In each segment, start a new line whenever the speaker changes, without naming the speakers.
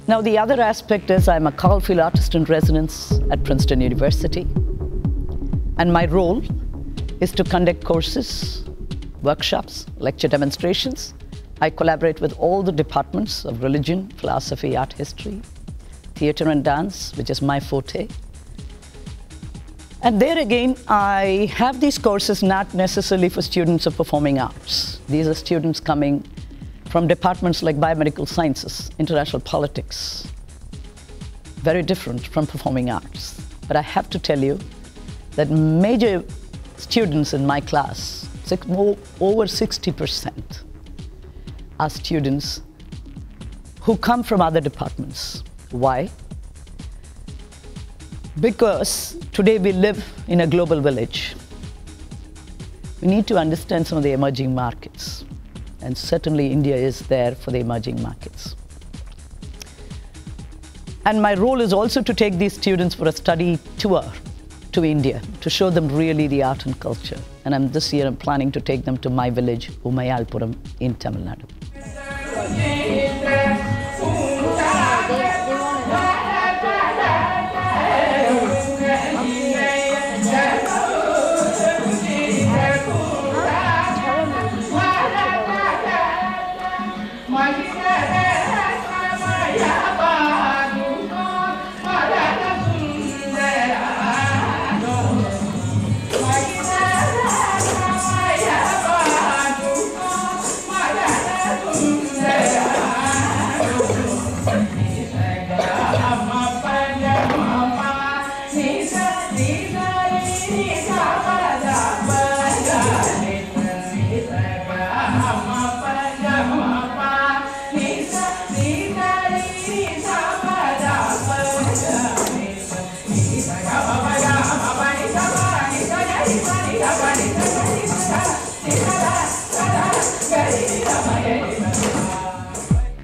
Now, the other aspect is I'm a Caulfield Artist in Residence at Princeton University. And my role is to conduct courses, workshops, lecture demonstrations. I collaborate with all the departments of religion, philosophy, art history, theater and dance, which is my forte. And there again, I have these courses not necessarily for students of performing arts. These are students coming from departments like biomedical sciences, international politics, very different from performing arts. But I have to tell you that major students in my class, over 60%, are students who come from other departments. Why? Because today we live in a global village. We need to understand some of the emerging markets. And certainly India is there for the emerging markets. And my role is also to take these students for a study tour to India, to show them really the art and culture. And this year I'm planning to take them to my village, Umayalpuram, in Tamil Nadu.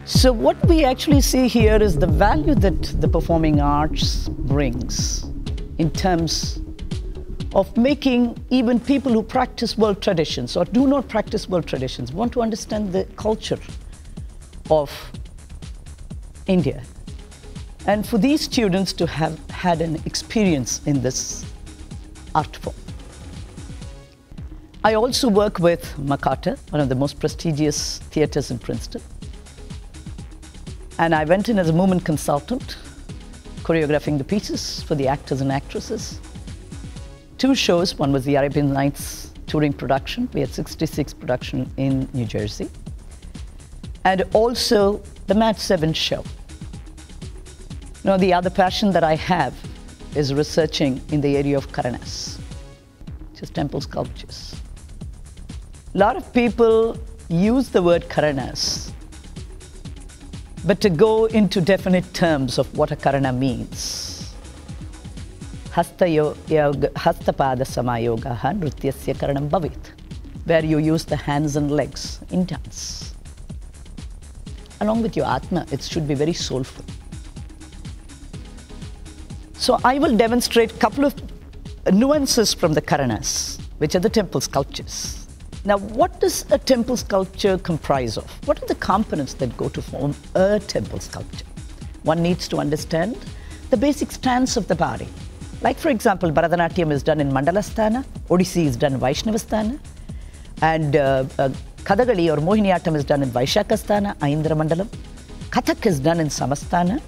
So what we actually see here is the value that the performing arts brings in terms of making even people who practice world traditions or do not practice world traditions want to understand the culture of India. And for these students to have had an experience in this art form. I also work with McCarter, one of the most prestigious theaters in Princeton. And I went in as a movement consultant, choreographing the pieces for the actors and actresses. 2 shows, one was the Arabian Nights touring production. We had 66 production in New Jersey. And also the Mad 7 show. Now, the other passion that I have is researching in the area of Karanas, which is temple sculptures. A lot of people use the word Karanas, but to go into definite terms of what a Karana means. Hastapada samayogaha nrityasya karanam bhavit, where you use the hands and legs in dance. Along with your Atma, it should be very soulful. So I will demonstrate a couple of nuances from the Karanas, which are the temple sculptures. Now, what does a temple sculpture comprise of? What are the components that go to form a temple sculpture? One needs to understand the basic stance of the body. Like, for example, Bharatanatyam is done in Mandalasthana, Odissi is done in Vaishnavasthana, and Kathakali or Mohiniyattam is done in Vaishakasthana, Aindra Mandalam. Kathak is done in Samasthana.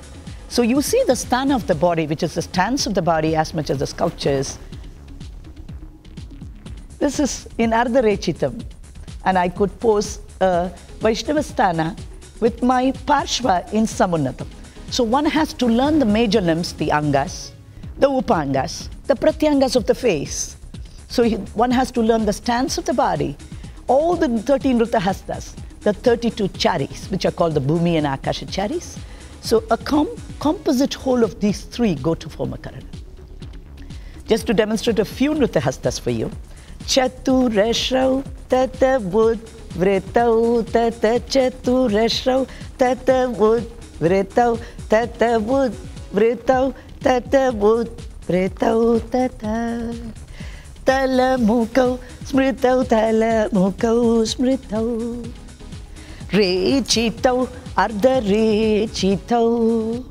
So you see the sthana of the body, which is the stance of the body as much as the sculptures. This is in Ardha Rechitam, and I could pose a Vaishnavasthana with my Parshva in Samunnatam. So one has to learn the major limbs, the Angas, the Upangas, the pratyangas of the face. So one has to learn the stance of the body. All the 13 Nritta-hastas, the 32 charis, which are called the Bhumi and Akasha charis. So a composite whole of these three go to form a Karana. Just to demonstrate a few Nritta-hastas for you. Chaturashrau tata vud vritau tata chaturashrau tata vud vritau tata vud vritau tata vud vritau tata talamukau smritau talamukau smritau rechitau ardha rechitau.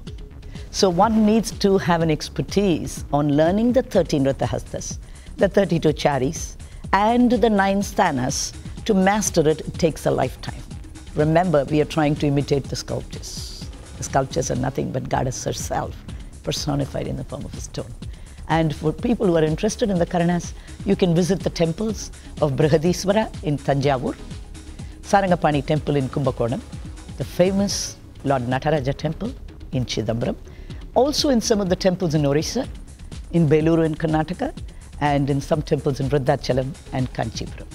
So one needs to have an expertise on learning the 13 Nritta-hastas, the 32 charis, and the 9 sthanas. To master it, it takes a lifetime. Remember, we are trying to imitate the sculptures. The sculptures are nothing but Goddess herself, personified in the form of a stone. And for people who are interested in the Karanas, you can visit the temples of Brihadiswara in Tanjavur, Sarangapani temple in Kumbakonam, the famous Lord Nataraja temple in Chidambaram, also in some of the temples in Orissa, in Beluru in Karnataka, and in some temples in Vruddhachalam and Kanchipuram.